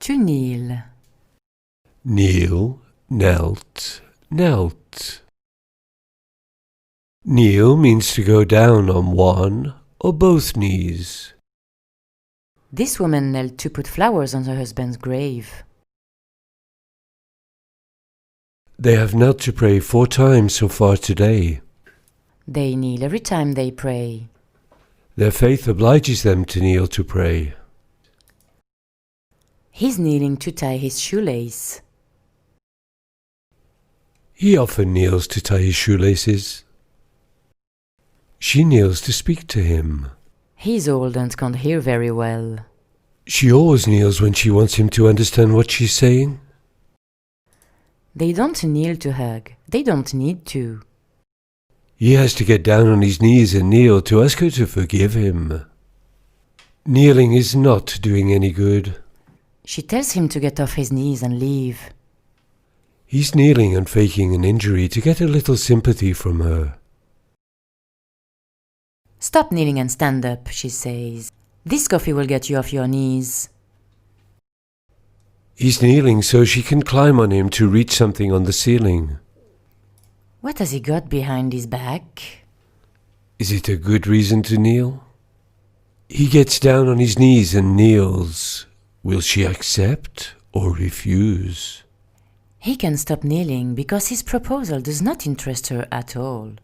To kneel. Kneel, knelt, knelt. Kneel means to go down on one or both knees. This woman knelt to put flowers on her husband's grave. They have knelt to pray 4 times so far today. They kneel every time they pray. Their faith obliges them to kneel to pray. He's kneeling to tie his shoelace. He often kneels to tie his shoelaces. She kneels to speak to him. He's old and can't hear very well. She always kneels when she wants him to understand what she's saying. They don't kneel to hug. They don't need to. He has to get down on his knees and kneel to ask her to forgive him. Kneeling is not doing any good. She tells him to get off his knees and leave. He's kneeling and faking an injury to get a little sympathy from her. Stop kneeling and stand up, she says. This coffee will get you off your knees. He's kneeling so she can climb on him to reach something on the ceiling. What has he got behind his back? Is it a good reason to kneel? He gets down on his knees and kneels. Will she accept or refuse? He can stop kneeling because his proposal does not interest her at all.